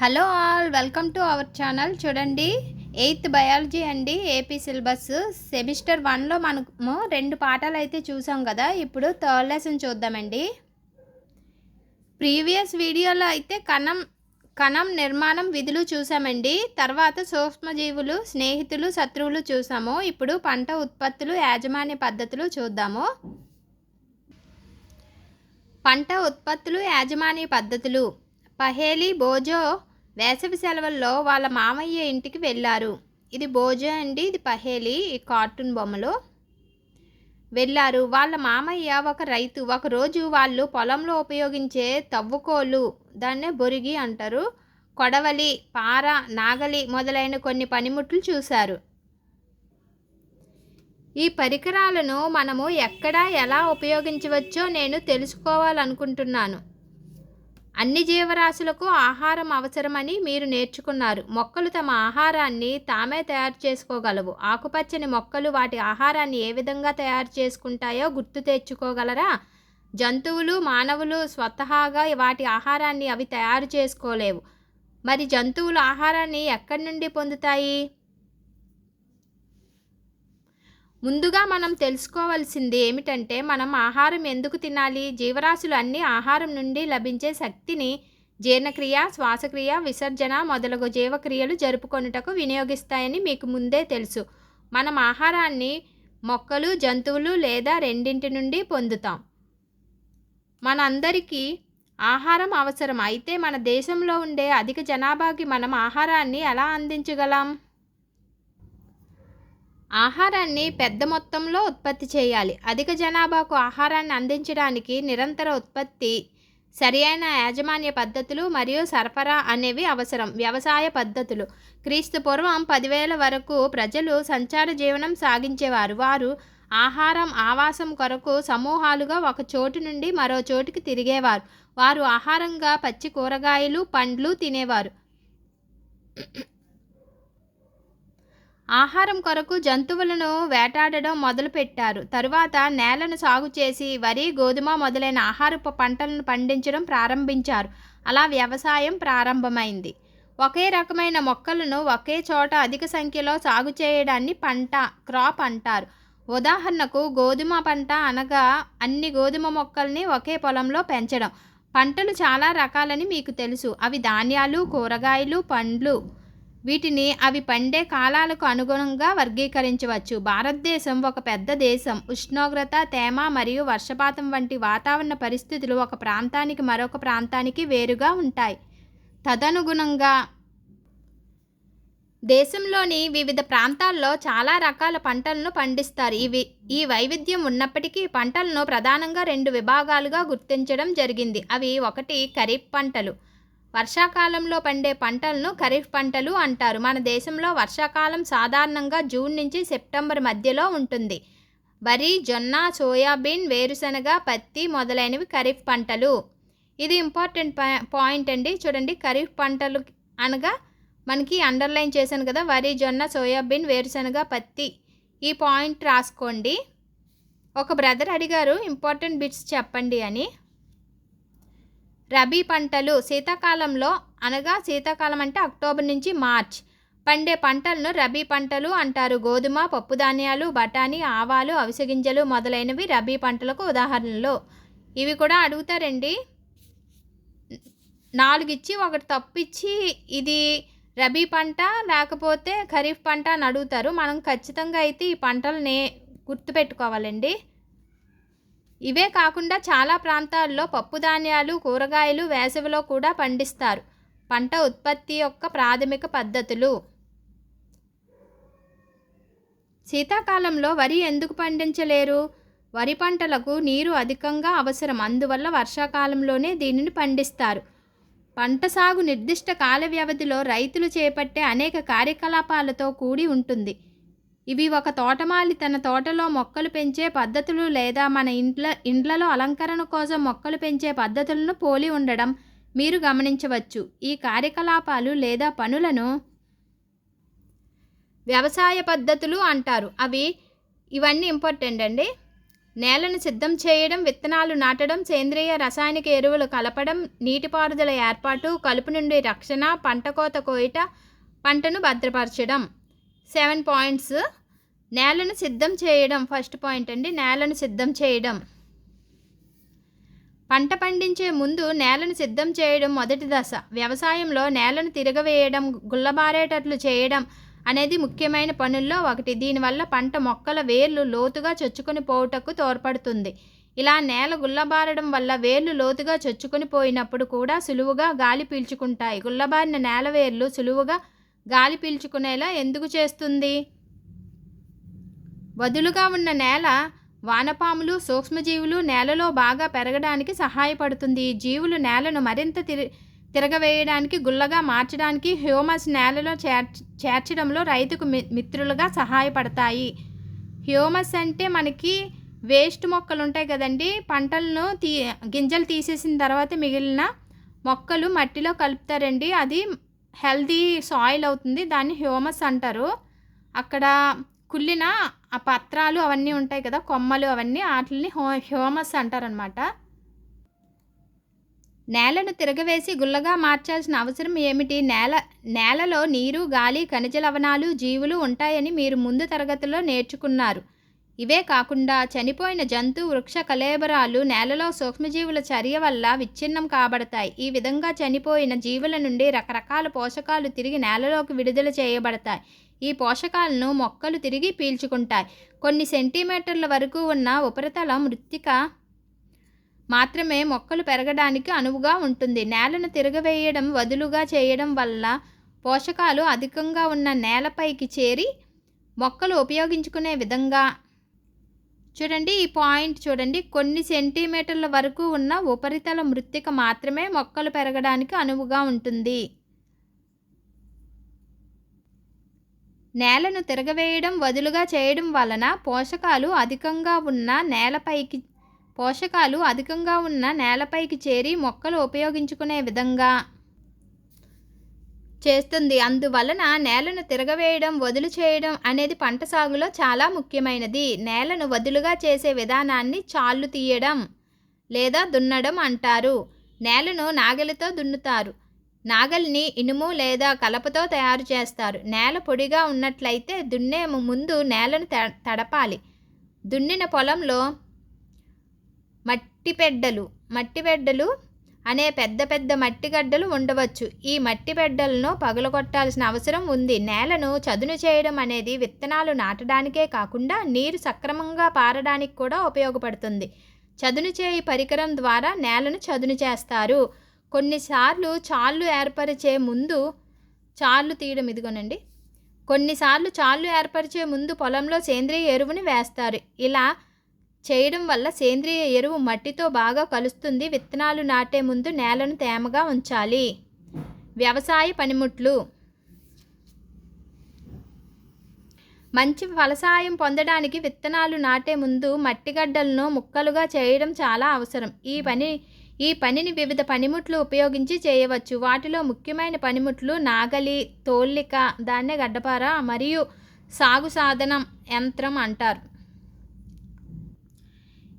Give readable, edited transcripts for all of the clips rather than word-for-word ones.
Hello all, welcome to our channel. చూడండి, 8th biology అండి, AP syllabus semester 1లో మనము 2 పాఠాలు అయితే చూసాం కదా. ఇప్పుడు థర్డ్ లెసన్ చూద్దామండి. ప్రీవియస్ వీడియోలో అయితే కణం నిర్మాణం విధులు చూసామండి. తర్వాత సూక్ష్మజీవులు, స్నేహితులు, శత్రువులు చూసాము. ఇప్పుడు పంట ఉత్పత్తులు, యాజమాన్య పద్ధతులు చూద్దాము. పంట ఉత్పత్తులు, యాజమాన్య పద్ధతులు. పహేలి బోజో వేసవి సెలవుల్లో వాళ్ళ మామయ్య ఇంటికి వెళ్ళారు. ఇది బోజో అండి, ఇది పహేలి, ఈ కార్టూన్ బొమ్మలు. వెళ్ళారు. వాళ్ళ మామయ్య ఒక రైతు. ఒకరోజు వాళ్ళు పొలంలో ఉపయోగించే తవ్వుకోలు, దాన్నే బొరిగి అంటారు, కొడవలి, పార, నాగలి మొదలైన కొన్ని పనిముట్లు చూశారు. ఈ పరికరాలను మనము ఎక్కడ ఎలా ఉపయోగించవచ్చో నేను తెలుసుకోవాలనుకుంటున్నాను. అన్ని జీవరాశులకు ఆహారం అవసరమని మీరు నేర్చుకున్నారు. మొక్కలు తమ ఆహారాన్ని తామే తయారు చేసుకోగలవు. ఆకుపచ్చని మొక్కలు వాటి ఆహారాన్ని ఏ విధంగా తయారు చేసుకుంటాయో గుర్తు తెచ్చుకోగలరా? జంతువులు, మానవులు స్వతహాగా వాటి ఆహారాన్ని అవి తయారు చేసుకోలేవు. మరి జంతువులు ఆహారాన్ని ఎక్కడి నుండి పొందుతాయి? ముందుగా మనం తెలుసుకోవాల్సింది ఏమిటంటే, మనం ఆహారం ఎందుకు తినాలి? జీవరాశులు అన్నీ ఆహారం నుండి లభించే శక్తిని జీర్ణక్రియ, శ్వాసక్రియ, విసర్జన మొదలగు జీవక్రియలు జరుపుకొనుటకు వినియోగిస్తాయని మీకు ముందే తెలుసు. మనం ఆహారాన్ని మొక్కలు, జంతువులు లేదా రెండింటి నుండి పొందుతాం. మనందరికీ ఆహారం అవసరం. అయితే మన దేశంలో ఉండే అధిక జనాభాకి మనం ఆహారాన్ని ఎలా అందించగలం? ఆహారాన్ని పెద్ద మొత్తంలో ఉత్పత్తి చేయాలి. అధిక జనాభాకు ఆహారాన్ని అందించడానికి నిరంతర ఉత్పత్తి, సరియైన యాజమాన్య పద్ధతులు మరియు సరఫరా అనేవి అవసరం. వ్యవసాయ పద్ధతులు. క్రీస్తు పూర్వం 10,000 వరకు ప్రజలు సంచార జీవనం సాగించేవారు. వారు ఆహారం, ఆవాసం కొరకు సమూహాలుగా ఒక చోటు నుండి మరో చోటుకి తిరిగేవారు. వారు ఆహారంగా పచ్చి కూరగాయలు, పండ్లు తినేవారు. ఆహారం కొరకు జంతువులను వేటాడడం మొదలుపెట్టారు. తరువాత నేలను సాగు చేసి వరి, గోధుమ మొదలైన ఆహారపు పంటలను పండించడం ప్రారంభించారు. అలా వ్యవసాయం ప్రారంభమైంది. ఒకే రకమైన మొక్కలను ఒకే చోట అధిక సంఖ్యలో సాగు చేయడాన్ని క్రాప్ అంటారు. ఉదాహరణకు గోధుమ పంట అనగా అన్ని గోధుమ మొక్కల్ని ఒకే పొలంలో పెంచడం. పంటలు చాలా రకాలని మీకు తెలుసు. అవి ధాన్యాలు, కూరగాయలు, పండ్లు. వీటిని అవి పండే కాలాలకు అనుగుణంగా వర్గీకరించవచ్చు. భారతదేశం ఒక పెద్ద దేశం. ఉష్ణోగ్రత, తేమ మరియు వర్షపాతం వంటి వాతావరణ పరిస్థితులు ఒక ప్రాంతానికి మరొక ప్రాంతానికి వేరుగా ఉంటాయి. తదనుగుణంగా దేశంలోని వివిధ ప్రాంతాల్లో చాలా రకాల పంటలను పండిస్తారు. ఈ వైవిధ్యం ఉన్నప్పటికీ పంటలను ప్రధానంగా 2 విభాగాలుగా గుర్తించడం జరిగింది. అవి 1 ఖరీఫ్ పంటలు. వర్షాకాలంలో పండే పంటలను ఖరీఫ్ పంటలు అంటారు. మన దేశంలో వర్షాకాలం సాధారణంగా జూన్ నుంచి సెప్టెంబర్ మధ్యలో ఉంటుంది. వరి, జొన్న, సోయాబీన్, వేరుశనగ, పత్తి మొదలైనవి ఖరీఫ్ పంటలు. ఇది ఇంపార్టెంట్ పాయింట్ అండి. చూడండి, ఖరీఫ్ పంటలు అనగా మనకి అండర్లైన్ చేశాను కదా, వరి, జొన్న, సోయాబీన్, వేరుశనగ, పత్తి. ఈ పాయింట్ రాసుకోండి. ఒక బ్రదర్ అడిగారు ఇంపార్టెంట్ బిట్స్ చెప్పండి అని. రబీ పంటలు. శీతాకాలంలో అనగా శీతాకాలం అంటే అక్టోబర్ నుంచి మార్చ్ పండే పంటలను రబీ పంటలు అంటారు. గోధుమ, పప్పుధాన్యాలు, బఠానీ, ఆవాలు, అవిసె గింజలు మొదలైనవి రబీ పంటలకు ఉదాహరణలు. ఇవి కూడా అడుగుతారండి. 4 ఇచ్చి 1 తప్పిచ్చి ఇది రబీ పంట లేకపోతే ఖరీఫ్ పంట అని అడుగుతారు. మనం ఖచ్చితంగా అయితే ఈ పంటలని గుర్తుపెట్టుకోవాలండి. ఇవే కాకుండా చాలా ప్రాంతాల్లో పప్పుధాన్యాలు, కూరగాయలు వేసవిలో కూడా పండిస్తారు. పంట ఉత్పత్తి యొక్క ప్రాథమిక పద్ధతులు. శీతాకాలంలో వరి ఎందుకు పండించలేరు? వరి పంటలకు నీరు అధికంగా అవసరం. అందువల్ల వర్షాకాలంలోనే దీనిని పండిస్తారు. పంట సాగు నిర్దిష్ట కాల వ్యవధిలో రైతులు చేపట్టే అనేక కార్యకలాపాలతో కూడి ఉంటుంది. ఇవి ఒక తోటమాలి తన తోటలో మొక్కలు పెంచే పద్ధతులు లేదా మన ఇండ్లలో అలంకరణ కోసం మొక్కలు పెంచే పద్ధతులను పోలి ఉండడం మీరు గమనించవచ్చు. ఈ కార్యకలాపాలు లేదా పనులను వ్యవసాయ పద్ధతులు అంటారు. ఇవన్నీ ఇంపార్టెంట్ అండి. నేలను సిద్ధం చేయడం, విత్తనాలు నాటడం, సేంద్రియ రసాయనిక ఎరువులు కలపడం, నీటిపారుదల ఏర్పాటు, కలుపు నుండి రక్షణ, పంట కోత కోయుట, పంటను భద్రపరచడం. 7 పాయింట్స్. నేలను సిద్ధం చేయడం ఫస్ట్ పాయింట్ అండి. నేలను సిద్ధం చేయడం. పంట పండించే ముందు నేలను సిద్ధం చేయడం మొదటి దశ. వ్యవసాయంలో నేలను తిరగవేయడం, గుల్లబారేటట్లు చేయడం అనేది ముఖ్యమైన పనుల్లో ఒకటి. దీనివల్ల పంట మొక్కల వేర్లు లోతుగా చొచ్చుకొని పోవుటకు తోడ్పడుతుంది. ఇలా నేల గుల్లబారడం వల్ల వేర్లు లోతుగా చొచ్చుకొని పోయినప్పుడు కూడా సులువుగా గాలి పీల్చుకుంటాయి. గుల్లబారిన నేల వేర్లు సులువుగా గాలి పీల్చుకునేలా ఎందుకు చేస్తుంది? వదులుగా ఉన్న నేల వానపాములు, సూక్ష్మజీవులు నేలలో బాగా పెరగడానికి సహాయపడుతుంది. ఈ జీవులు నేలను మరింత తిరగవేయడానికి, గుల్లగా మార్చడానికి, హ్యూమస్ నేలలో చేర్చడంలో రైతుకు మిత్రులుగా సహాయపడతాయి. హ్యూమస్ అంటే మనకి వేస్ట్ మొక్కలు ఉంటాయి కదండి, పంటలను గింజలు తీసేసిన తర్వాత మిగిలిన మొక్కలు మట్టిలో కలుపుతారండి. అది హెల్తీ సాయిల్ అవుతుంది. దాన్ని హ్యూమస్ అంటారు. అక్కడ కుళ్ళిన ఆ పత్రాలు అవన్నీ ఉంటాయి కదా, కొమ్మలు అవన్నీ, వాటిని హ్యూమస్ అంటారనమాట. నేలను తిరగవేసి గుల్లగా మార్చాల్సిన అవసరం ఏమిటి? నేలలో నీరు, గాలి, ఖనిజ లవణాలు, జీవులు ఉంటాయని మీరు ముందు తరగతిలో నేర్చుకున్నారు. ఇవే కాకుండా చనిపోయిన జంతు, వృక్ష కళేబరాలు నేలలో సూక్ష్మజీవుల చర్య వల్ల విచ్ఛిన్నం కాబడతాయి. ఈ విధంగా చనిపోయిన జీవుల నుండి రకరకాల పోషకాలు తిరిగి నేలలోకి విడుదల చేయబడతాయి. ఈ పోషకాలను మొక్కలు తిరిగి పీల్చుకుంటాయి. కొన్ని సెంటీమీటర్ల వరకు ఉన్న ఉపరితల మృత్తిక మాత్రమే మొక్కలు పెరగడానికి అనువుగా ఉంటుంది. నేలను తిరగవేయడం, వదులుగా చేయడం వల్ల పోషకాలు అధికంగా ఉన్న నేలపైకి చేరి మొక్కలు ఉపయోగించుకునే విధంగా చూడండి. ఈ పాయింట్ చూడండి. కొన్ని సెంటీమీటర్ల వరకు ఉన్న ఉపరితల మృత్తిక మాత్రమే మొక్కలు పెరగడానికి అనువుగా ఉంటుంది. నేలను తిరగవేయడం, వదులుగా చేయడం వలన పోషకాలు అధికంగా ఉన్న నేలపైకి చేరి మొక్కలు ఉపయోగించుకునే విధంగా చేస్తుంది. అందువలన నేలను తిరగవేయడం, వదులు చేయడం అనేది పంట సాగులో చాలా ముఖ్యమైనది. నేలను వదులుగా చేసే విధానాన్ని చాళ్ళు తీయడం లేదా దున్నడం అంటారు. నేలను నాగలితో దున్నుతారు. నాగలిని ఇనుము లేదా కలపతో తయారు చేస్తారు. నేల పొడిగా ఉన్నట్లయితే దున్నే ముందు నేలను తడపాలి. దున్నిన పొలంలో మట్టిబెడ్డలు అనే పెద్ద పెద్ద మట్టిగడ్డలు ఉండవచ్చు. ఈ మట్టిబెడ్డలను పగలగొట్టాల్సిన అవసరం ఉంది. నేలను చదును చేయడం అనేది విత్తనాలు నాటడానికే కాకుండా నీరు సక్రమంగా పారడానికి కూడా ఉపయోగపడుతుంది. చదును చేయి పరికరం ద్వారా నేలను చదును చేస్తారు. కొన్నిసార్లు చాళ్ళు ఏర్పరిచే ముందు పొలంలో సేంద్రియ ఎరువుని వేస్తారు. ఇలా చేయడం వల్ల సేంద్రియ ఎరువు మట్టితో బాగా కలుస్తుంది. విత్తనాలు నాటే ముందు నేలను తేమగా ఉంచాలి. వ్యవసాయ పనిముట్లు. మంచి ఫలసాయం పొందడానికి విత్తనాలు నాటే ముందు మట్టిగడ్డలను ముక్కలుగా చేయడం చాలా అవసరం. ఈ పనిని వివిధ పనిముట్లు ఉపయోగించి చేయవచ్చు. వాటిలో ముఖ్యమైన పనిముట్లు నాగలి, తోల్లిక, దాన్నే గడ్డపార మరియు సాగు సాధనం యంత్రం అంటారు.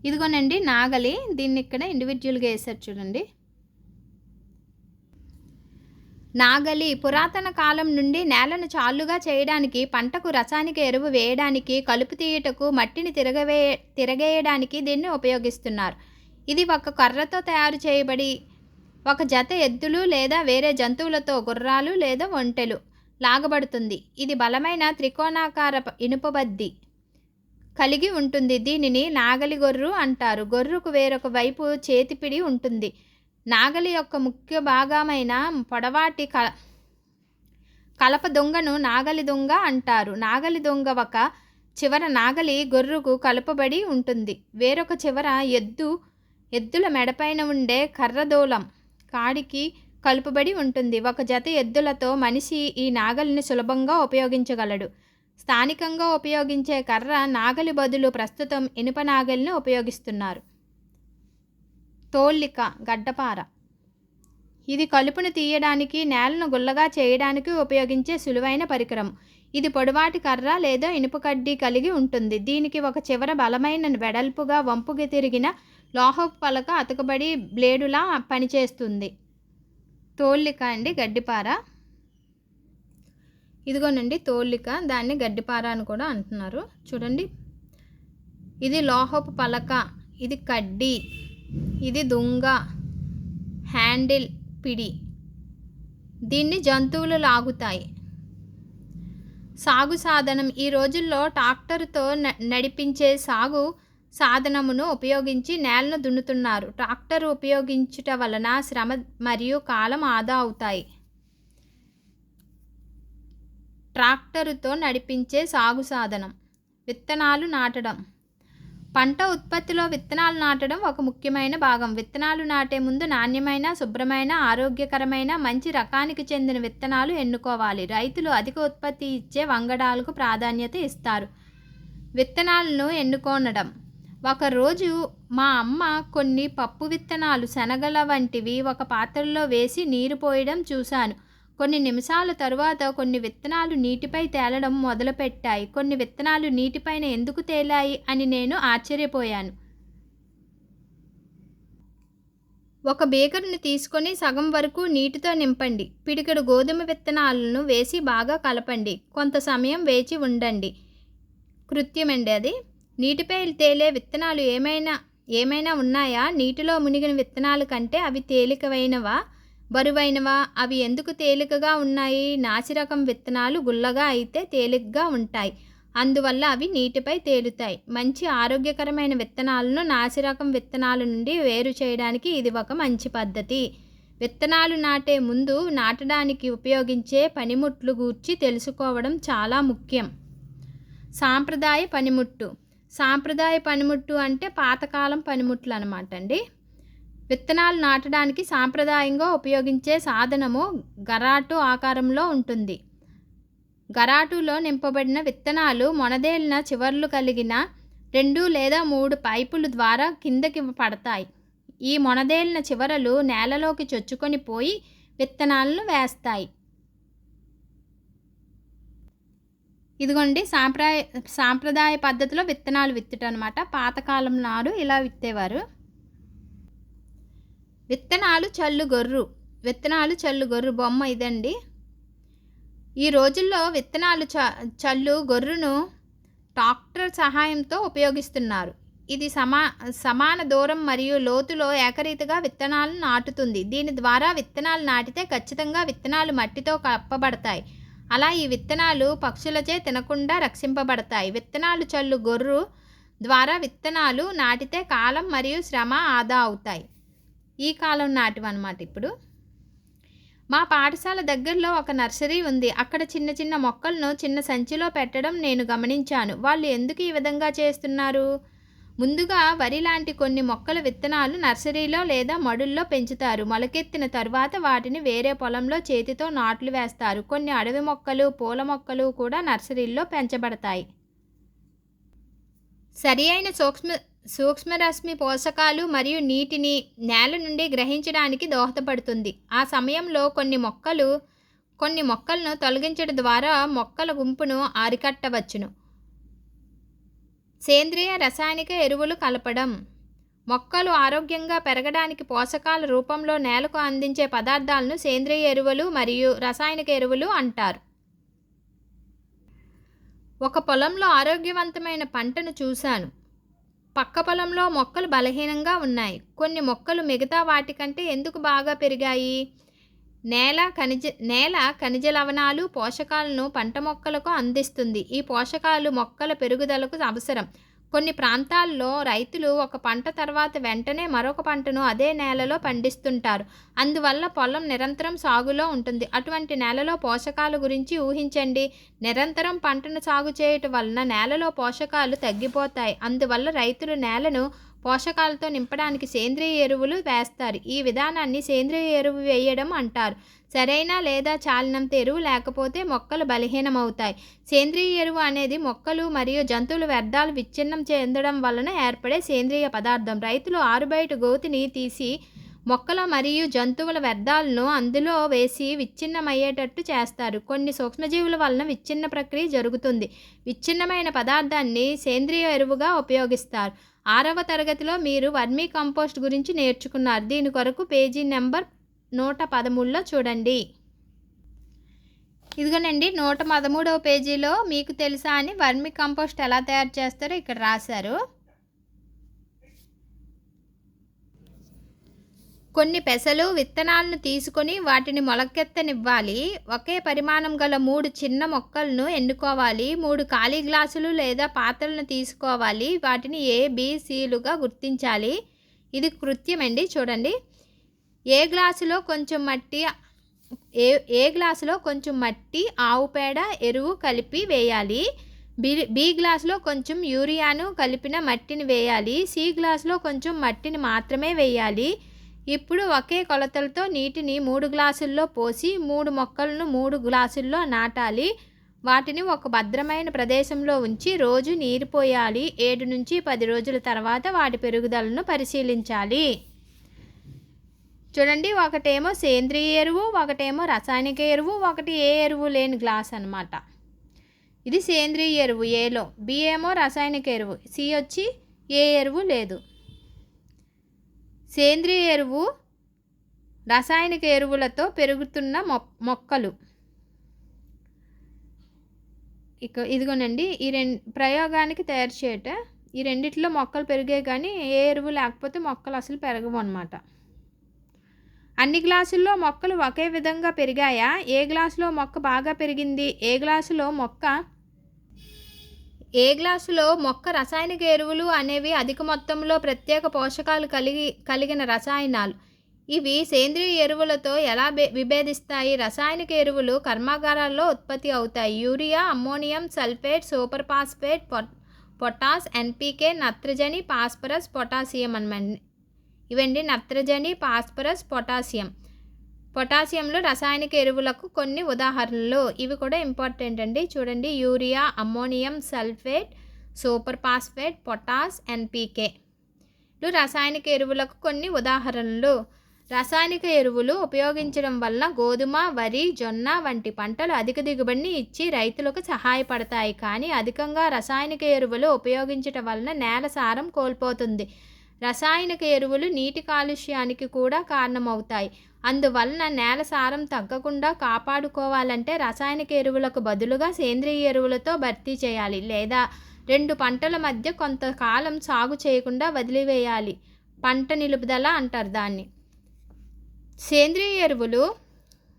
ఇదిగోనండి నాగలి. దీన్ని ఇక్కడ ఇండివిజువల్గా వేసారు చూడండి. నాగలి పురాతన కాలం నుండి నేలను చాలుగా చేయడానికి, పంటకు రసాయనిక ఎరువు వేయడానికి, కలుపు తీయుటకు, మట్టిని తిరగేయడానికి దీన్ని ఉపయోగిస్తున్నారు. ఇది ఒక కర్రతో తయారు చేయబడి ఒక జత ఎద్దులు లేదా వేరే జంతువులతో, గుర్రాలు లేదా ఒంటెలు లాగబడుతుంది. ఇది బలమైన త్రికోణాకార ఇనుప బద్ది కలిగి ఉంటుంది. దీనిని నాగలి గొర్రు అంటారు. గొర్రుకు వేరొక వైపు చేతిపిడి ఉంటుంది. నాగలి యొక్క ముఖ్య భాగమైన పొడవాటి కలప దొంగను నాగలి దొంగ అంటారు. నాగలి దొంగ ఒక చివర నాగలి గొర్రుకు కలపబడి ఉంటుంది. వేరొక చివర ఎద్దుల మెడపైన ఉండే కర్రదూలం కాడికి కలుపబడి ఉంటుంది. ఒక జత ఎద్దులతో మనిషి ఈ నాగలిని సులభంగా ఉపయోగించగలడు. స్థానికంగా ఉపయోగించే కర్ర నాగలి బదులు ప్రస్తుతం ఇనుప నాగలిని ఉపయోగిస్తున్నారు. తోల్లిక, గడ్డపార. ఇది కలుపును తీయడానికి, నేలను గుల్లగా చేయడానికి ఉపయోగించే సులువైన పరికరం. ఇది పొడవాటి కర్ర లేదా ఇనుప కడ్డీ కలిగి ఉంటుంది. దీనికి ఒక చివర బలమైన వెడల్పుగా వంపుకి తిరిగిన లోహపు పలక అతకబడి బ్లేడులా పనిచేస్తుంది. తోలిక అండి, గడ్డిపార. ఇదిగోనండి తోలిక, దాన్ని గడ్డిపార అని కూడా అంటున్నారు. చూడండి, ఇది లోహపు పలక, ఇది కడ్డీ, ఇది దుంగ, హ్యాండిల్, పిడి. దీన్ని జంతువులు లాగుతాయి. సాగు సాధనం. ఈ రోజుల్లో ట్రాక్టరుతో నడిపించే సాగు సాధనమును ఉపయోగించి నేలను దున్నుతున్నారు. ట్రాక్టర్ ఉపయోగించుట వలన శ్రమ మరియు కాలం ఆదా అవుతాయి. ట్రాక్టరుతో నడిపించే సాగు సాధనం. విత్తనాలు నాటడం. పంట ఉత్పత్తిలో విత్తనాలు నాటడం ఒక ముఖ్యమైన భాగం. విత్తనాలు నాటే ముందు నాణ్యమైన, శుభ్రమైన, ఆరోగ్యకరమైన, మంచి రకానికి చెందిన విత్తనాలు ఎన్నుకోవాలి. రైతులు అధిక ఉత్పత్తి ఇచ్చే వంగడాలకు ప్రాధాన్యత ఇస్తారు. విత్తనాలను ఎన్నుకోనడం. ఒకరోజు మా అమ్మ కొన్ని పప్పు విత్తనాలు, శనగల వంటివి ఒక పాత్రలో వేసి నీరు పోయడం చూశాను. కొన్ని నిమిషాల తరువాత కొన్ని విత్తనాలు నీటిపై తేలడం మొదలుపెట్టాయి. కొన్ని విత్తనాలు నీటిపైన ఎందుకు తేలాయి అని నేను ఆశ్చర్యపోయాను. ఒక బేకర్ను తీసుకొని సగం వరకు నీటితో నింపండి. పిడికెడు గోధుమ విత్తనాలను వేసి బాగా కలపండి. కొంత సమయం వేచి ఉండండి. కృత్యమండి అది. నీటిపై తేలే విత్తనాలు ఏమైనా ఉన్నాయా? నీటిలో మునిగిన విత్తనాల కంటే అవి తేలికైనవా, బరువైనవా? అవి ఎందుకు తేలికగా ఉన్నాయి? నాసిరకం విత్తనాలు గుల్లగా అయితే తేలికగా ఉంటాయి, అందువల్ల అవి నీటిపై తేలుతాయి. మంచి ఆరోగ్యకరమైన విత్తనాలను నాసిరకం విత్తనాల నుండి వేరు చేయడానికి ఇది ఒక మంచి పద్ధతి. విత్తనాలు నాటే ముందు నాటడానికి ఉపయోగించే పనిముట్లు గూర్చి తెలుసుకోవడం చాలా ముఖ్యం. సాంప్రదాయ పనిముట్టు. సాంప్రదాయ పనిముట్టు అంటే పాతకాలం పనిముట్లు అన్నమాట అండి. విత్తనాలు నాటడానికి సాంప్రదాయంగా ఉపయోగించే సాధనము గరాటు ఆకారంలో ఉంటుంది. గరాటులో నింపబడిన విత్తనాలు మొనదేలిన చివర్లు కలిగిన 2 లేదా 3 పైపుల ద్వారా కిందకి పడతాయి. ఈ మొనదేలిన చివరలు నేలలోకి చొచ్చుకొని పోయి విత్తనాలను వేస్తాయి. ఇదిగోండి సాంప్రదాయ పద్ధతిలో విత్తనాలు విత్తుట అనమాట. పాతకాలం నాడు ఇలా విత్తేవారు. విత్తనాలు చల్లు గొర్రు బొమ్మ ఇదండి. ఈ రోజుల్లో విత్తనాలు చల్లు గొర్రును ట్రాక్టర్ సహాయంతో ఉపయోగిస్తున్నారు. ఇది సమాన దూరం మరియు లోతులో ఏకరీతిగా విత్తనాలను నాటుతుంది. దీని ద్వారా విత్తనాలు నాటితే ఖచ్చితంగా విత్తనాలు మట్టితో కప్పబడతాయి. అలా ఈ విత్తనాలు పక్షులచే తినకుండా రక్షింపబడతాయి. విత్తనాలు చల్లు గొర్రు ద్వారా విత్తనాలు నాటితే కాలం మరియు శ్రమ ఆదా అవుతాయి. ఈ కాలం నాటివన్నమాట. ఇప్పుడు మా పాఠశాల దగ్గరలో ఒక నర్సరీ ఉంది. అక్కడ చిన్న చిన్న మొక్కలను చిన్న సంచిలో పెట్టడం నేను గమనించాను. వాళ్ళు ఎందుకు ఈ విధంగా చేస్తున్నారు? ముందుగా వరి లాంటి కొన్ని మొక్కల విత్తనాలు నర్సరీలో లేదా మడుల్లో పెంచుతారు. మొలకెత్తిన తరువాత వాటిని వేరే పొలంలో చేతితో నాట్లు వేస్తారు. కొన్ని అడవి మొక్కలు, పూల మొక్కలు కూడా నర్సరీల్లో పెంచబడతాయి. సరి అయిన సూక్ష్మరశ్మి పోషకాలు మరియు నీటిని నేల నుండి గ్రహించడానికి దోహదపడుతుంది. ఆ సమయంలో కొన్ని మొక్కలను తొలగించడం ద్వారా మొక్కల గుంపును అరికట్టవచ్చును. సేంద్రియ రసాయనిక ఎరువులు కలపడం. మొక్కలు ఆరోగ్యంగా పెరగడానికి పోషకాల రూపంలో నేలకు అందించే పదార్థాలను సేంద్రియ ఎరువులు మరియు రసాయనిక ఎరువులు అంటారు. ఒక పొలంలో ఆరోగ్యవంతమైన పంటను చూశాను. పక్క పొలంలో మొక్కలు బలహీనంగా ఉన్నాయి. కొన్ని మొక్కలు మిగతా వాటికంటే ఎందుకు బాగా పెరిగాయి? నేల ఖనిజ లవణాలు, పోషకాలను పంట మొక్కలకు అందిస్తుంది. ఈ పోషకాలు మొక్కల పెరుగుదలకు అవసరం. కొన్ని ప్రాంతాల్లో రైతులు ఒక పంట తర్వాత వెంటనే మరొక పంటను అదే నేలలో పండిస్తుంటారు. అందువల్ల పొలం నిరంతరం సాగులో ఉంటుంది. అటువంటి నేలలో పోషకాల గురించి ఊహించండి. నిరంతరం పంటను సాగు చేయటం వలన నేలలో పోషకాలు తగ్గిపోతాయి. అందువల్ల రైతులు నేలను పోషకాలతో నింపడానికి సేంద్రియ ఎరువులు వేస్తారు. ఈ విధానాన్ని సేంద్రియ ఎరువు వేయడం అంటారు. సరైన లేదా చాలినంత ఎరువు లేకపోతే మొక్కలు బలహీనమవుతాయి. సేంద్రియ ఎరువు అనేది మొక్కలు మరియు జంతువుల వ్యర్థాలు విచ్ఛిన్నం చెందడం వలన ఏర్పడే సేంద్రియ పదార్థం. రైతులు ఆరుబయట గోతిని తీసి మొక్కల మరియు జంతువుల వ్యర్థాలను అందులో వేసి విచ్ఛిన్నమయ్యేటట్టు చేస్తారు. కొన్ని సూక్ష్మజీవుల వలన విచ్ఛిన్న ప్రక్రియ జరుగుతుంది. విచ్ఛిన్నమైన పదార్థాన్ని సేంద్రియ ఎరువుగా ఉపయోగిస్తారు. 6వ తరగతిలో మీరు వర్మీ కంపోస్ట్ గురించి నేర్చుకున్నారు. దీని కొరకు పేజీ నెంబర్ 113లో చూడండి. ఇదిగోనండి 113వ పేజీలో మీకు తెలుసా అని వర్మీ కంపోస్ట్ ఎలా తయారు చేస్తారో ఇక్కడ రాశారు. కొన్ని పెసలు విత్తనాలను తీసుకొని వాటిని మొలకెత్తనివ్వాలి. ఒకే పరిమాణం గల 3 చిన్న మొక్కలను ఎన్నుకోవాలి. 3 ఖాళీ గ్లాసులు లేదా పాత్రలను తీసుకోవాలి. వాటిని ABCలుగా గుర్తించాలి. ఇది కృత్యం అండి. చూడండి, ఏ గ్లాసులో కొంచెం మట్టి ఆవు పేడ ఎరువు కలిపి వేయాలి. బి గ్లాసులో కొంచెం యూరియాను కలిపిన మట్టిని వేయాలి. సి గ్లాసులో కొంచెం మట్టిని మాత్రమే వేయాలి. ఇప్పుడు ఒకే కొలతలతో నీటిని 3 గ్లాసుల్లో పోసి 3 మొక్కలను 3 గ్లాసుల్లో నాటాలి. వాటిని ఒక భద్రమైన ప్రదేశంలో ఉంచి రోజు నీరు పోయాలి. 7 నుంచి 10 రోజుల తర్వాత వాటి పెరుగుదలను పరిశీలించాలి. చూడండి, ఒకటేమో సేంద్రియ ఎరువు, ఒకటేమో రసాయనిక ఎరువు, ఒకటి ఏ ఎరువు లేని గ్లాస్ అన్నమాట. ఇది సేంద్రియ ఎరువు ఏలో, బి ఏమో రసాయనిక ఎరువు, సి వచ్చి ఏ ఎరువు లేదు. సేంద్రియ ఎరువు రసాయనిక ఎరువులతో పెరుగుతున్న మొక్కలు. ఇదిగోనండి, ఈ ప్రయోగానికి తయారు చేయట ఈ రెండిట్లో మొక్కలు పెరిగాయి, కానీ ఏ ఎరువు లేకపోతే మొక్కలు అసలు పెరగవు అన్నమాట. అన్ని గ్లాసుల్లో మొక్కలు ఒకే విధంగా పెరిగాయా? ఏ గ్లాసులో మొక్క బాగా పెరిగింది? ఏ గ్లాసులో మొక్క రసాయనిక ఎరువులు అనేవి అధిక మొత్తంలో ప్రత్యేక పోషకాలు కలిగిన రసాయనాలు. ఇవి సేంద్రియ ఎరువులతో ఎలా విభేదిస్తాయి? రసాయనిక ఎరువులు కర్మాగారాల్లో ఉత్పత్తి అవుతాయి. Urea, ammonium sulphate, super phosphate, potash, NPK, నత్రజని, ఫాస్ఫరస్, పొటాషియం అన్నమాట. ఇవండి నత్రజని, ఫాస్ఫరస్, పొటాషియంలో రసాయనిక ఎరువులకు కొన్ని ఉదాహరణలు. ఇవి కూడా ఇంపార్టెంట్ అండి. చూడండి, urea, ammonium sulphate, super phosphate, potash, NPK రసాయనిక ఎరువులకు కొన్ని ఉదాహరణలు. రసాయనిక ఎరువులు ఉపయోగించడం వలన గోధుమ, వరి, జొన్న వంటి పంటలు అధిక దిగుబడిని ఇచ్చి రైతులకు సహాయపడతాయి. కానీ అధికంగా రసాయనిక ఎరువులు ఉపయోగించడం వలన నేల సారం కోల్పోతుంది. రసాయనిక ఎరువులు నీటి కాలుష్యానికి కూడా కారణమవుతాయి. అందువలన నేల సారం తగ్గకుండా కాపాడుకోవాలంటే రసాయనిక ఎరువులకు బదులుగా సేంద్రియ ఎరువులతో భర్తీ చేయాలి, లేదా 2 పంటల మధ్య కొంతకాలం సాగు చేయకుండా వదిలివేయాలి. పంట నిలుపుదల అంటారు దాన్ని. సేంద్రియ ఎరువులు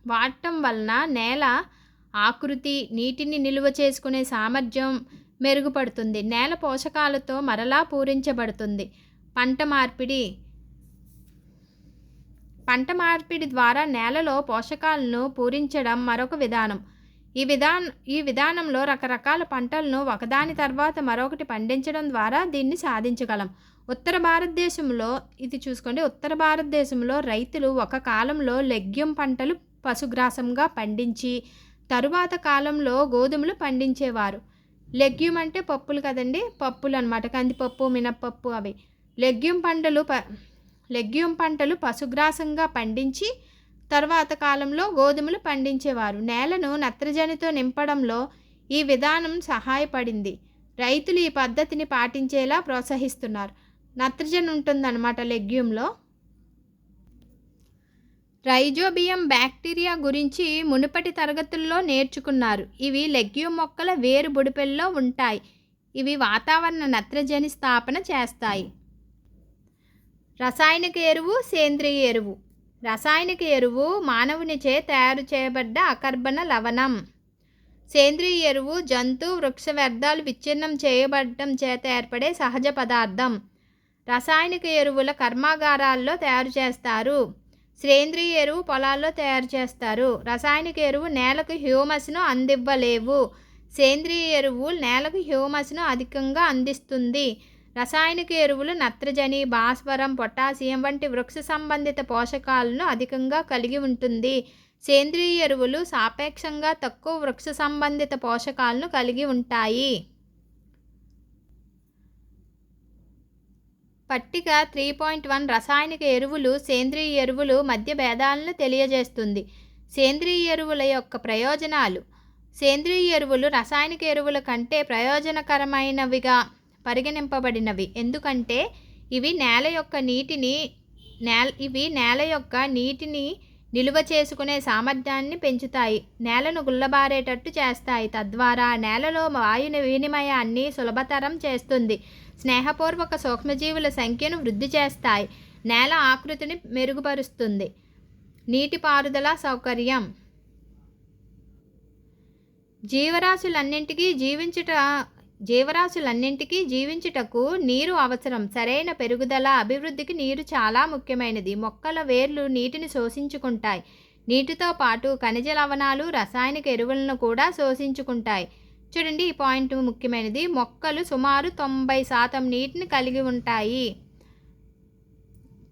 వాడటం వలన నేల ఆకృతి, నీటిని నిల్వ చేసుకునే సామర్థ్యం మెరుగుపడుతుంది. నేల పోషకాలతో మరలా పూరించబడుతుంది. పంట మార్పిడి ద్వారా నేలలో పోషకాలను పూరించడం మరొక విధానం. ఈ విధానంలో రకరకాల పంటలను ఒకదాని తర్వాత మరొకటి పండించడం ద్వారా దీన్ని సాధించగలం. ఉత్తర భారతదేశంలో రైతులు ఒక కాలంలో లెగ్యూమ్ పంటలు పశుగ్రాసంగా పండించి తరువాత కాలంలో గోధుమలు పండించేవారు. లెగ్యూమ్ అంటే పప్పులు కదండి, పప్పులు అన్నమాట. కందిపప్పు, మినప్పప్పు అవి. లెగ్యూమ్ పంటలు పశుగ్రాసంగా పండించి తర్వాత కాలంలో గోధుమలు పండించేవారు. నేలను నత్రజనితో నింపడంలో ఈ విధానం సహాయపడింది. రైతులు ఈ పద్ధతిని పాటించేలా ప్రోత్సహిస్తున్నారు. నత్రజని ఉంటుందన్నమాట లెగ్యూమ్లో. రైజోబియం బ్యాక్టీరియా గురించి మునుపటి తరగతుల్లో నేర్చుకున్నారు. ఇవి లెగ్యూమ్ మొక్కల వేరు బుడిపెల్లో ఉంటాయి. ఇవి వాతావరణ నత్రజని స్థాపన చేస్తాయి. రసాయనిక ఎరువు, సేంద్రియ ఎరువు. రసాయనిక ఎరువు మానవునిచే తయారు చేయబడ్డ అకర్బన లవణం. సేంద్రియ ఎరువు జంతు, వృక్ష వ్యర్థాలు విచ్ఛిన్నం చేయబడటం చేత ఏర్పడే సహజ పదార్థం. రసాయనిక ఎరువుల కర్మాగారాల్లో తయారు చేస్తారు. సేంద్రియ ఎరువు పొలాల్లో తయారు చేస్తారు. రసాయనిక ఎరువు నేలకు హ్యూమస్ను అందివ్వలేవు. సేంద్రియ ఎరువు నేలకు హ్యూమస్ను అధికంగా అందిస్తుంది. రసాయనిక ఎరువులు నత్రజని, భాస్వరం, పొటాషియం వంటి వృక్ష సంబంధిత పోషకాలను అధికంగా కలిగి ఉంటుంది. సేంద్రియ ఎరువులు సాపేక్షంగా తక్కువ వృక్ష సంబంధిత పోషకాలను కలిగి ఉంటాయి. పట్టిక 3.1 రసాయనిక ఎరువులు, సేంద్రియ ఎరువులు మధ్య భేదాలను తెలియజేస్తుంది. సేంద్రియ ఎరువుల యొక్క ప్రయోజనాలు. సేంద్రియ ఎరువులు రసాయనిక ఎరువుల కంటే ప్రయోజనకరమైనవిగా పరిగణింపబడినవి. ఎందుకంటే ఇవి నేల యొక్క నీటిని నిలువ చేసుకునే సామర్థ్యాన్ని పెంచుతాయి, నేలను గుల్లబారేటట్టు చేస్తాయి, తద్వారా నేలలో వాయు వినిమయాన్ని సులభతరం చేస్తుంది, స్నేహపూర్వక సూక్ష్మజీవుల సంఖ్యను వృద్ధి చేస్తాయి, నేల ఆకృతిని మెరుగుపరుస్తుంది. నీటిపారుదల సౌకర్యం. జీవరాశులన్నింటికీ జీవించుటకు నీరు అవసరం. సరైన పెరుగుదల, అభివృద్ధికి నీరు చాలా ముఖ్యమైనది. మొక్కల వేర్లు నీటిని శోషించుకుంటాయి. నీటితో పాటు ఖనిజ లవణాలు, రసాయనిక ఎరువులను కూడా శోషించుకుంటాయి. చూడండి, ఈ పాయింట్ ముఖ్యమైనది. మొక్కలు సుమారు 90% నీటిని కలిగి ఉంటాయి.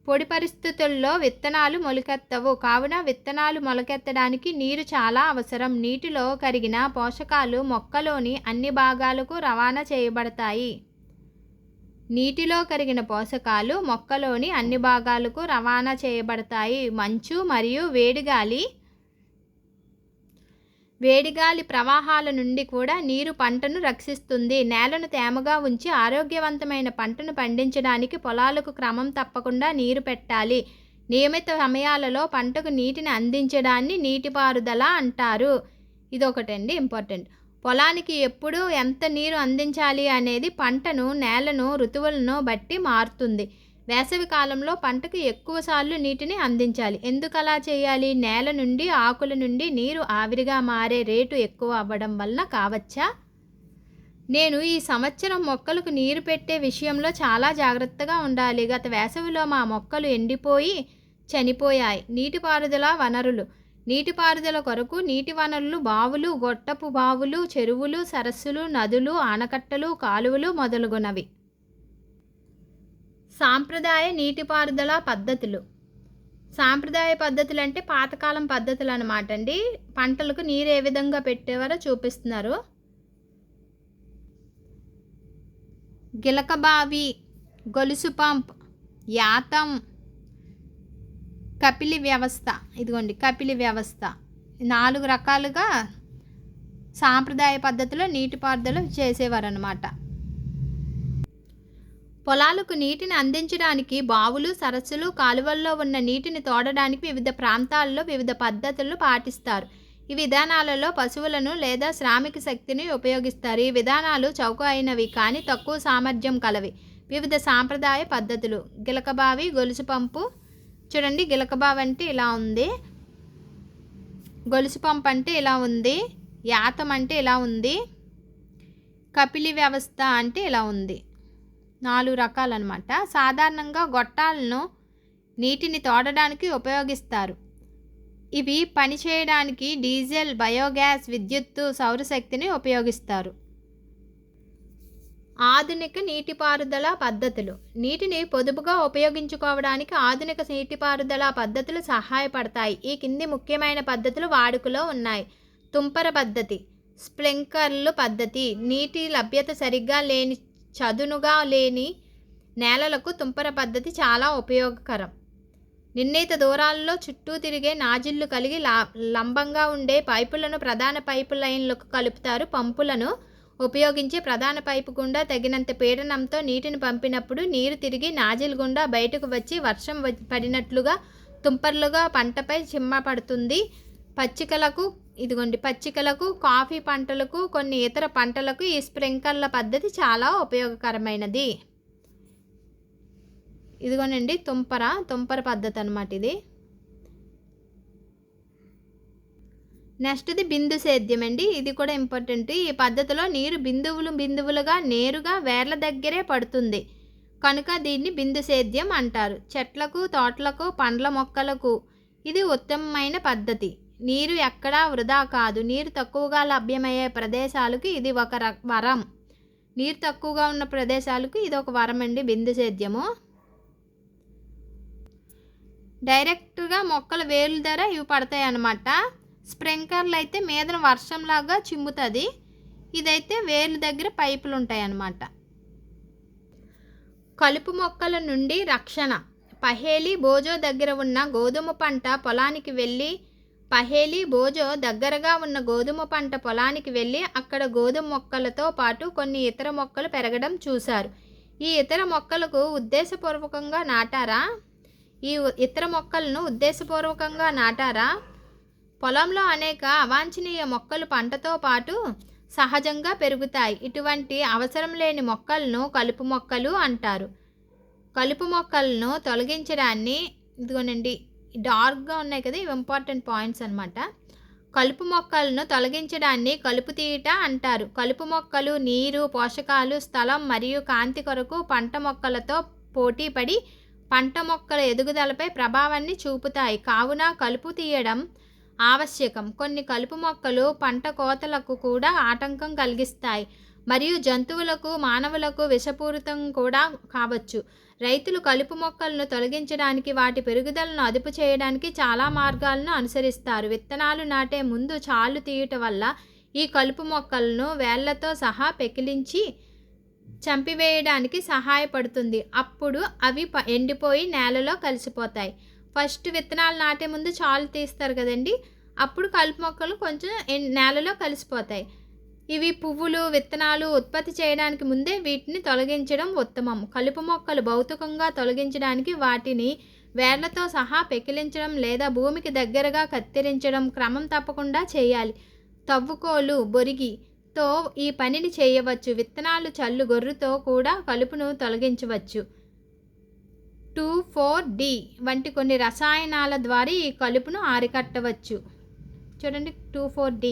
పొడి పరిస్థితుల్లో విత్తనాలు మొలకెత్తవు, కావున విత్తనాలు మొలకెత్తడానికి నీరు చాలా అవసరం. నీటిలో కరిగిన పోషకాలు మొక్కలోని అన్ని భాగాలకు రవాణా చేయబడతాయి. నీటిలో కరిగిన పోషకాలు మొక్కలోని అన్ని భాగాలకు రవాణా చేయబడతాయి. మంచు మరియు వేడిగాలి ప్రవాహాల నుండి కూడా నీరు పంటను రక్షిస్తుంది. నేలను తేమగా ఉంచి ఆరోగ్యవంతమైన పంటను పండించడానికి పొలాలకు క్రమం తప్పకుండా నీరు పెట్టాలి. నియమిత సమయాలలో పంటకు నీటిని అందించడాన్ని నీటిపారుదల అంటారు. ఇదొకటండి ఇంపార్టెంట్. పొలానికి ఎప్పుడు ఎంత నీరు అందించాలి అనేది పంటను, నేలను, ఋతువులను బట్టి మారుతుంది. వేసవి కాలంలో పంటకు ఎక్కువసార్లు నీటిని అందించాలి. ఎందుకు అలా చేయాలి? నేల నుండి, ఆకుల నుండి నీరు ఆవిరిగా మారే రేటు ఎక్కువ అవ్వడం వలన కావచ్చా? నేను ఈ సంవత్సరం మొక్కలకు నీరు పెట్టే విషయంలో చాలా జాగ్రత్తగా ఉండాలి. గత వేసవిలో మా మొక్కలు ఎండిపోయి చనిపోయాయి. నీటిపారుదల వనరులు. నీటిపారుదల కొరకు నీటి వనరులు బావులు, గొట్టపు బావులు, చెరువులు, సరస్సులు, నదులు, ఆనకట్టలు, కాలువలు మొదలగునవి. సాంప్రదాయ నీటిపారుదల పద్ధతులు. సాంప్రదాయ పద్ధతులు అంటే పాతకాలం పద్ధతులు అన్నమాట అండి. పంటలకు నీరు ఏ విధంగా పెట్టేవారో చూపిస్తున్నారు. గిలకబావి, గొలుసు పంప్, యాతం, కపిలి వ్యవస్థ. ఇదిగోండి కపిలి వ్యవస్థ. 4 రకాలుగా సాంప్రదాయ పద్ధతిలో నీటిపారుదల చేసేవారు అన్నమాట. పొలాలకు నీటిని అందించడానికి బావులు, సరస్సులు, కాలువల్లో ఉన్న నీటిని తోడడానికి వివిధ ప్రాంతాల్లో వివిధ పద్ధతులను పాటిస్తారు. ఈ విధానాలలో పశువులను లేదా శ్రామిక శక్తిని ఉపయోగిస్తారు. ఈ విధానాలు చౌక అయినవి కానీ తక్కువ సామర్థ్యం కలవి. వివిధ సాంప్రదాయ పద్ధతులు. గిలకబావి, గొలుసు పంపు. చూడండి, గిలకబావి అంటే ఇలా ఉంది, గొలుసు పంపు అంటే ఇలా ఉంది, యాతం అంటే ఇలా ఉంది, కపిలి వ్యవస్థ అంటే ఇలా ఉంది. 4 రకాలన్నమాట. సాధారణంగా గొట్టాలను నీటిని తోడడానికి ఉపయోగిస్తారు. ఇవి పనిచేయడానికి డీజిల్, బయోగ్యాస్, విద్యుత్తు, సౌరశక్తిని ఉపయోగిస్తారు. ఆధునిక నీటిపారుదల పద్ధతులు. నీటిని పొదుపుగా ఉపయోగించుకోవడానికి ఆధునిక నీటిపారుదల పద్ధతులు సహాయపడతాయి. ఈ కింది ముఖ్యమైన పద్ధతులు వాడుకలో ఉన్నాయి. తుంపర పద్ధతి, స్ప్రింక్లర్లు పద్ధతి. నీటి లభ్యత సరిగ్గా లేని, చదునుగా లేని నేలలకు తుంపర పద్ధతి చాలా ఉపయోగకరం. నిర్ణీత దూరాల్లో చుట్టూ తిరిగే నాజిళ్లు కలిగి లంబంగా ఉండే పైపులను ప్రధాన పైపు లైన్లకు కలుపుతారు. పంపులను ఉపయోగించి ప్రధాన పైపు గుండా తగినంత పీడనంతో నీటిని పంపినప్పుడు నీరు తిరిగి నాజిల్ గుండా బయటకు వచ్చి వర్షం పడినట్లుగా తుంపర్లుగా పంటపై చిమ్మపడుతుంది. పచ్చికలకు, కాఫీ పంటలకు, కొన్ని ఇతర పంటలకు ఈ స్ప్రింక్లర్ల పద్ధతి చాలా ఉపయోగకరమైనది. ఇదిగోనండి తుంపర పద్ధతి అన్నమాట ఇది. నెక్స్ట్ది బిందు సేద్యం అండి. ఇది కూడా ఇంపార్టెంట్. ఈ పద్ధతిలో నీరు బిందువులుగా నేరుగా వేర్ల దగ్గరే పడుతుంది కనుక దీన్ని బిందు సేద్యం అంటారు. చెట్లకు, తోటలకు, పండ్ల మొక్కలకు ఇది ఉత్తమమైన పద్ధతి. నీరు ఎక్కడా వృధా కాదు. నీరు తక్కువగా లభ్యమయ్యే ప్రదేశాలకు ఇది ఒక వరం. నీరు తక్కువగా ఉన్న ప్రదేశాలకు ఇది ఒక వరం అండి బిందు సేద్యము. డైరెక్ట్గా మొక్కల వేర్ల ద్వారా ఇవి పడతాయి అన్నమాట. స్ప్రింక్లర్లు అయితే మీదన వర్షంలాగా చిమ్ముతుంది. ఇదైతే వేర్ల దగ్గర పైపులు ఉంటాయి అన్నమాట. కలుపు మొక్కల నుండి రక్షణ. పహేలి బోజో దగ్గర ఉన్న గోధుమ పంట పొలానికి వెళ్ళి పహేలి బోజో దగ్గరగా ఉన్న గోధుమ పంట పొలానికి వెళ్ళి అక్కడ గోధుమ మొక్కలతో పాటు కొన్ని ఇతర మొక్కలు పెరగడం చూశారు. ఈ ఇతర మొక్కలకు ఉద్దేశపూర్వకంగా నాటారా? ఇతర మొక్కలను ఉద్దేశపూర్వకంగా నాటారా? పొలంలో అనేక అవాంఛనీయ మొక్కలు పంటతో పాటు సహజంగా పెరుగుతాయి. ఇటువంటి అవసరం లేని మొక్కలను కలుపు మొక్కలు అంటారు. కలుపు మొక్కలను తొలగించడాన్ని ఇదిగోనండి డార్క్గా ఉన్నాయి కదా, ఇవి ఇంపార్టెంట్ పాయింట్స్ అన్నమాట. కలుపు మొక్కలను తొలగించడాన్ని కలుపు తీయట అంటారు. కలుపు మొక్కలు నీరు, పోషకాలు, స్థలం మరియు కాంతి కొరకు పంట మొక్కలతో పోటీపడి పంట మొక్కల ఎదుగుదలపై ప్రభావాన్ని చూపుతాయి. కావున కలుపు తీయడం ఆవశ్యకం. కొన్ని కలుపు మొక్కలు పంట కోతలకు కూడా ఆటంకం కలిగిస్తాయి మరియు జంతువులకు, మానవులకు విషపూరితం కూడా కావచ్చు. రైతులు కలుపు మొక్కలను తొలగించడానికి, వాటి పెరుగుదలను అదుపు చేయడానికి చాలా మార్గాలను అనుసరిస్తారు. విత్తనాలు నాటే ముందు చాలు తీయటం వల్ల ఈ కలుపు మొక్కలను వేళ్లతో సహా పెకిలించి చంపివేయడానికి సహాయపడుతుంది. అప్పుడు అవి ఎండిపోయి నేలలో కలిసిపోతాయి. ఫస్ట్ విత్తనాలు నాటే ముందు చాలు తీస్తారు కదండి, అప్పుడు కలుపు మొక్కలు కొంచెం నేలలో కలిసిపోతాయి. ఇవి పువ్వులు, విత్తనాలు ఉత్పత్తి చేయడానికి ముందే వీటిని తొలగించడం ఉత్తమం. కలుపు మొక్కలు భౌతికంగా తొలగించడానికి వాటిని వేర్లతో సహా పెకిలించడం లేదా భూమికి దగ్గరగా కత్తిరించడం క్రమం తప్పకుండా చేయాలి. తవ్వుకోలు, బొరిగితో ఈ పనిని చేయవచ్చు. విత్తనాలు చల్లు గొర్రుతో కూడా కలుపును తొలగించవచ్చు. 2,4-D వంటి కొన్ని రసాయనాల ద్వారా ఈ కలుపును అరికట్టవచ్చు. చూడండి, 2,4-D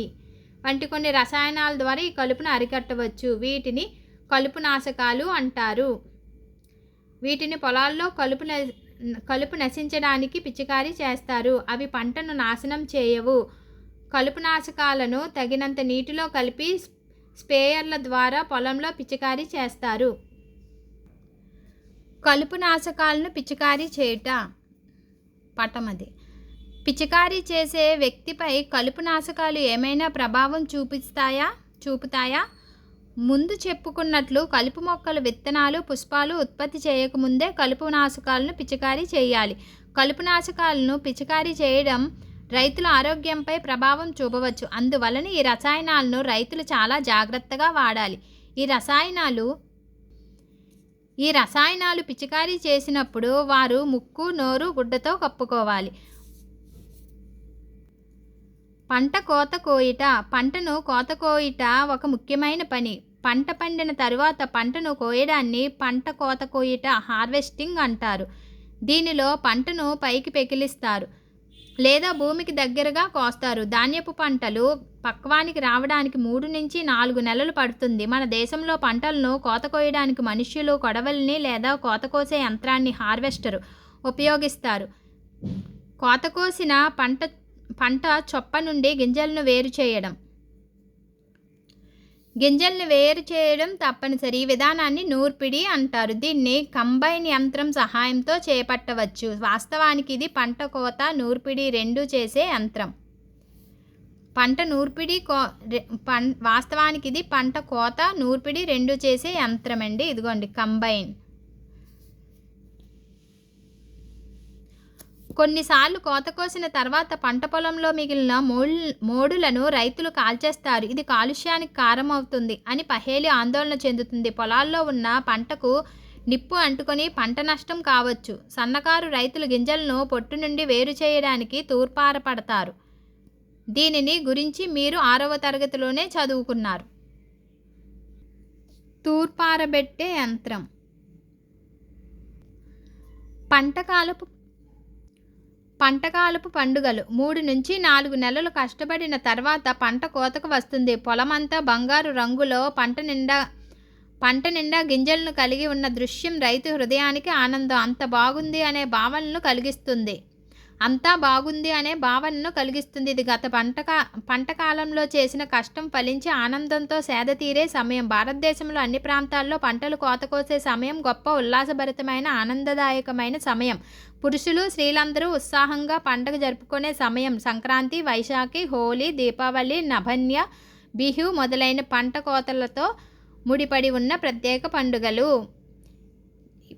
వంటి కొన్ని రసాయనాల ద్వారా ఈ కలుపును అరికట్టవచ్చు. వీటిని కలుపు నాశకాలు అంటారు. వీటిని పొలాల్లో కలుపు నశించడానికి పిచికారీ చేస్తారు. అవి పంటను నాశనం చేయవు. కలుపు నాశకాలను తగినంత నీటిలో కలిపి స్ప్రేయర్ల ద్వారా పొలంలో పిచికారీ చేస్తారు. కలుపు నాశకాలను పిచికారీ చేయుట పటమది. పిచికారీ చేసే వ్యక్తిపై కలుపు నాశకాలు ఏమైనా ప్రభావం చూపుతాయా? ముందు చెప్పుకున్నట్లు కలుపు మొక్కలు విత్తనాలు, పుష్పాలు ఉత్పత్తి చేయకముందే కలుపు నాశకాలను పిచికారీ చేయాలి. కలుపు నాశకాలను పిచికారీ చేయడం రైతుల ఆరోగ్యంపై ప్రభావం చూపవచ్చు. అందువలన ఈ రసాయనాలను రైతులు చాలా జాగ్రత్తగా వాడాలి. ఈ రసాయనాలు పిచికారీ చేసినప్పుడు వారు ముక్కు, నోరు గుడ్డతో కప్పుకోవాలి. పంట కోత కోయుట. పంటను కోత కోయుట ఒక ముఖ్యమైన పని. పంట పండిన తరువాత పంటను కోయడాన్ని పంట కోత కోయుట, హార్వెస్టింగ్ అంటారు. దీనిలో పంటను పైకి పెకిలిస్తారు లేదా భూమికి దగ్గరగా కోస్తారు. ధాన్యపు పంటలు పక్వానికి రావడానికి 3 నుంచి 4 నెలలు పడుతుంది. మన దేశంలో పంటలను కోత కోయడానికి మనుష్యులు కొడవలిని లేదా కోత కోసే యంత్రాన్ని హార్వెస్టర్ ఉపయోగిస్తారు. కోత కోసిన పంట చొప్ప నుండి గింజలను వేరు చేయడం తప్పనిసరి. ఈ విధానాన్ని నూర్పిడి అంటారు. దీన్ని కంబైన్ యంత్రం సహాయంతో చేపట్టవచ్చు. వాస్తవానికి ఇది పంట కోత, నూర్పిడి రెండూ చేసే యంత్రం. వాస్తవానికి ఇది పంట కోత, నూర్పిడి రెండూ చేసే యంత్రం అండి. ఇదిగోండి కంబైన్. కొన్నిసార్లు కోత కోసిన తర్వాత పంట పొలంలో మిగిలిన మోడులను రైతులు కాల్చేస్తారు. ఇది కాలుష్యానికి కారణమవుతుంది అని పహేలి ఆందోళన చెందుతుంది. పొలాల్లో ఉన్న పంటకు నిప్పు అంటుకొని పంట నష్టం కావచ్చు. సన్నకారు రైతులు గింజలను పొట్టు నుండి వేరు చేయడానికి తూర్పారపడతారు. దీనిని గురించి మీరు 6వ తరగతిలోనే చదువుకున్నారు. తూర్పారబెట్టే యంత్రం. పంటకాలపు పండుగలు. 3 నుంచి 4 నెలలు కష్టపడిన తర్వాత పంట కోతకు వస్తుంది. పొలమంతా బంగారు రంగులో పంట నిండా గింజలను కలిగి ఉన్న దృశ్యం రైతు హృదయానికి ఆనందం. అంతా బాగుంది అనే భావనను కలిగిస్తుంది. ఇది గత పంట కాలంలో చేసిన కష్టం ఫలించి ఆనందంతో సేద తీరే సమయం. భారతదేశంలో అన్ని ప్రాంతాల్లో పంటలు కోత కోసే సమయం గొప్ప ఉల్లాసభరితమైన ఆనందదాయకమైన సమయం. పురుషులు, స్త్రీలందరూ ఉత్సాహంగా పండుగ జరుపుకునే సమయం. సంక్రాంతి, వైశాఖి, హోలీ, దీపావళి, నభన్య, బిహు మొదలైన పంట కోతలతో ముడిపడి ఉన్న ప్రత్యేక పండుగలు.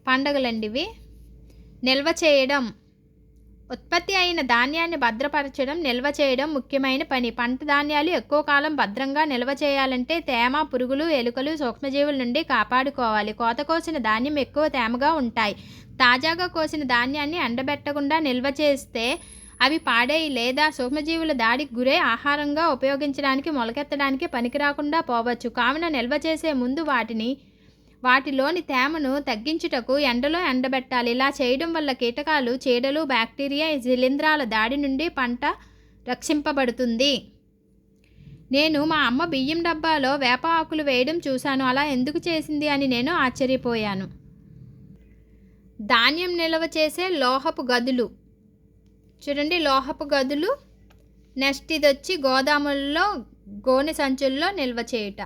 పండగలండి ఇవి. నిల్వ చేయడం. ఉత్పత్తి అయిన ధాన్యాన్ని భద్రపరచడం, నిల్వ చేయడం ముఖ్యమైన పని. పంట ధాన్యాలు ఎక్కువ కాలం భద్రంగా నిల్వ చేయాలంటే తేమ, పురుగులు, ఎలుకలు, సూక్ష్మజీవుల నుండి కాపాడుకోవాలి. కోత కోసిన ధాన్యం ఎక్కువ తేమగా ఉంటాయి. తాజాగా కోసిన ధాన్యాన్ని ఎండబెట్టకుండా నిల్వ చేస్తే అవి పాడై లేదా సూక్ష్మజీవుల దాడికి గురై ఆహారంగా ఉపయోగించడానికి, మొలకెత్తడానికి పనికిరాకుండా పోవచ్చు. కావున నిల్వ చేసే ముందు వాటిలోని తేమను తగ్గించుటకు ఎండలో ఎండబెట్టాలి. ఇలా చేయడం వల్ల కీటకాలు, చీడలు, బ్యాక్టీరియా, శిలీంధ్రాల దాడి నుండి పంట రక్షింపబడుతుంది. నేను మా అమ్మ బియ్యం డబ్బాలో వేప ఆకులు వేయడం చూశాను. అలా ఎందుకు చేసింది అని నేను ఆశ్చర్యపోయాను. ధాన్యం నిల్వ చేసే లోహపు గదులు. చూడండి, లోహపు గదులు. నెక్స్ట్ ఇది వచ్చి గోదాములలో గోనె సంచుల్లో నిల్వ చేయుట.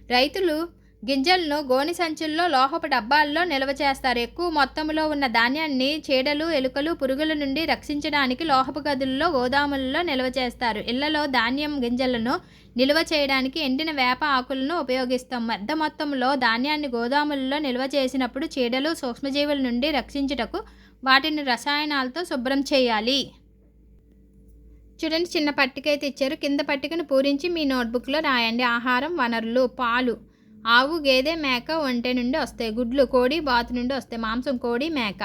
రైతులు గింజలను గోనె సంచుల్లో లోహపు డబ్బాల్లో నిల్వ చేస్తారు. ఎక్కువ మొత్తంలో ఉన్న ధాన్యాన్ని చీడలు, ఎలుకలు, పురుగుల నుండి రక్షించడానికి లోహపు గదుల్లో, గోదాములలో నిల్వ చేస్తారు. ఇళ్లలో ధాన్యం గింజలను నిల్వ చేయడానికి ఎండిన వేప ఆకులను ఉపయోగిస్తాం. పెద్ద మొత్తంలో ధాన్యాన్ని గోదాములలో నిల్వ చేసినప్పుడు చీడలు, సూక్ష్మజీవుల నుండి రక్షించుటకు వాటిని రసాయనాలతో శుభ్రం చేయాలి. చూడండి, చిన్న పట్టిక అయితే ఇచ్చారు. కింద పట్టికను పూరించి మీ నోట్బుక్లో రాయండి. ఆహారం వనరులు. పాలు ఆవు, గేదె, మేక, ఒంటె నుండి వస్తాయి. గుడ్లు కోడి, బాతు నుండి వస్తాయి. మాంసం కోడి, మేక.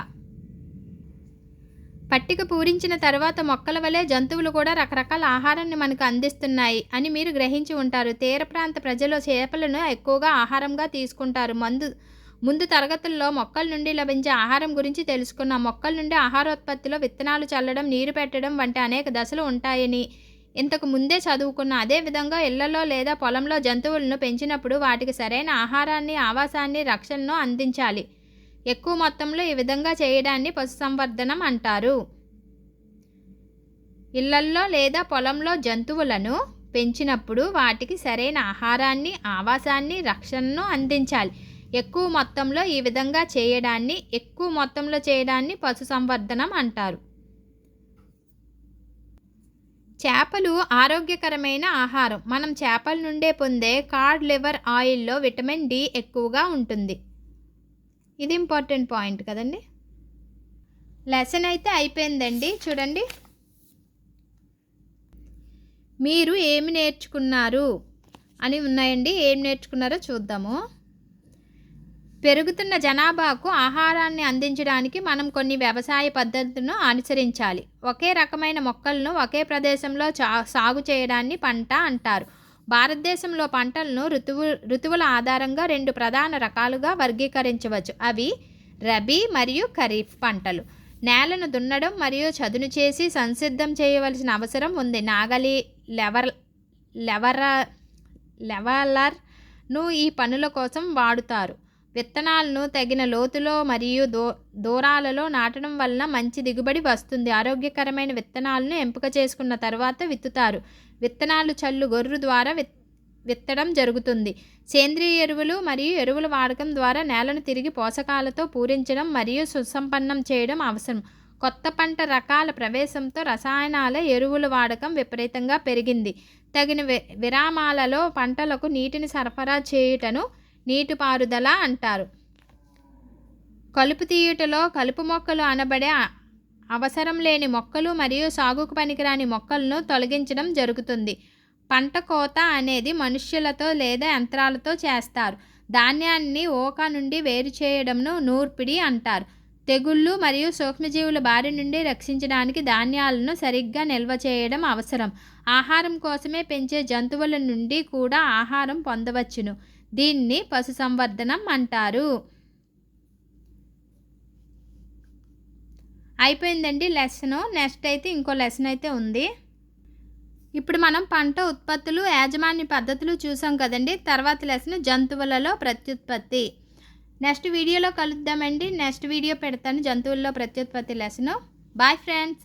పట్టిక పూరించిన తర్వాత మొక్కల వలె జంతువులు కూడా రకరకాల ఆహారాన్ని మనకు అందిస్తున్నాయి అని మీరు గ్రహించి ఉంటారు. తీర ప్రాంత ప్రజలు చేపలను ఎక్కువగా ఆహారంగా తీసుకుంటారు. ముందు తరగతుల్లో మొక్కల నుండి లభించే ఆహారం గురించి తెలుసుకున్నాం. మొక్కల నుండి ఆహారోత్పత్తిలో విత్తనాలు చల్లడం, నీరు పెట్టడం వంటి అనేక దశలు ఉంటాయని ఇంతకు ముందే చదువుకున్న. అదేవిధంగా ఇళ్లలో లేదా పొలంలో జంతువులను పెంచినప్పుడు వాటికి సరైన ఆహారాన్ని, ఆవాసాన్ని, రక్షణను అందించాలి. ఎక్కువ మొత్తంలో ఈ విధంగా చేయడాన్ని పశుసంవర్ధనం అంటారు. ఇళ్లల్లో లేదా పొలంలో జంతువులను పెంచినప్పుడు వాటికి సరైన ఆహారాన్ని, ఆవాసాన్ని, రక్షణను అందించాలి. ఎక్కువ మొత్తంలో చేయడాన్ని పశుసంవర్ధనం అంటారు. చేపలు ఆరోగ్యకరమైన ఆహారం. మనం చేపల నుండే పొందే కాడ్ లివర్ ఆయిల్లో విటమిన్ డి ఎక్కువగా ఉంటుంది. ఇది ఇంపార్టెంట్ పాయింట్ కదండి. లెసన్ అయితే అయిపోయిందండి. చూడండి, మీరు ఏమి నేర్చుకున్నారు అని ఉన్నాయండి. ఏం నేర్చుకున్నారో చూద్దాము. పెరుగుతున్న జనాభాకు ఆహారాన్ని అందించడానికి మనం కొన్ని వ్యవసాయ పద్ధతులను అనుసరించాలి. ఒకే రకమైన మొక్కలను ఒకే ప్రదేశంలో సాగు చేయడాన్ని పంట అంటారు. భారతదేశంలో పంటలను ఋతువుల ఆధారంగా 2 ప్రధాన రకాలుగా వర్గీకరించవచ్చు. అవి రబీ మరియు ఖరీఫ్ పంటలు. నేలను దున్నడం మరియు చదును చేసి సంసిద్ధం చేయవలసిన అవసరం ఉంది. నాగలి, లెవలర్ను ఈ పనుల కోసం వాడుతారు. విత్తనాలను తగిన లోతులో మరియు దూరాలలో నాటడం వలన మంచి దిగుబడి వస్తుంది. ఆరోగ్యకరమైన విత్తనాలను ఎంపిక చేసుకున్న తర్వాత విత్తుతారు. విత్తనాలు చల్లు గొర్రు ద్వారా విత్తడం జరుగుతుంది. సేంద్రియ ఎరువులు మరియు ఎరువుల వాడకం ద్వారా నేలను తిరిగి పోషకాలతో పూరించడం మరియు సుసంపన్నం చేయడం అవసరం. కొత్త పంట రకాల ప్రవేశంతో రసాయనాల ఎరువుల వాడకం విపరీతంగా పెరిగింది. తగిన విరామాలలో పంటలకు నీటిని సరఫరా చేయుటను నీటిపారుదల అంటారు. కలుపు తీయుటలో కలుపు మొక్కలు అనబడే అవసరం లేని మొక్కలు మరియు సాగుకు పనికిరాని మొక్కలను తొలగించడం జరుగుతుంది. పంట కోత అనేది మనుష్యులతో లేదా యంత్రాలతో చేస్తారు. ధాన్యాన్ని ఓక నుండి వేరు చేయడంను నూర్పిడి అంటారు. తెగుళ్ళు మరియు సూక్ష్మజీవుల బారి నుండి రక్షించడానికి ధాన్యాలను సరిగ్గా నిల్వ చేయడం అవసరం. ఆహారం కోసమే పెంచే జంతువుల నుండి కూడా ఆహారం పొందవచ్చును. దీన్ని పశుసంవర్ధనం అంటారు. అయిపోయిందండి లెసను. నెక్స్ట్ అయితే ఇంకో లెసన్ అయితే ఉంది. ఇప్పుడు మనం పంట ఉత్పత్తులు, యాజమాన్య పద్ధతులు చూసాం కదండి. తర్వాత లెసన్ జంతువులలో ప్రత్యుత్పత్తి. నెక్స్ట్ వీడియోలో కలుద్దామండి. నెక్స్ట్ వీడియో పెడతాను జంతువుల్లో ప్రత్యుత్పత్తి లెసను. Bye friends.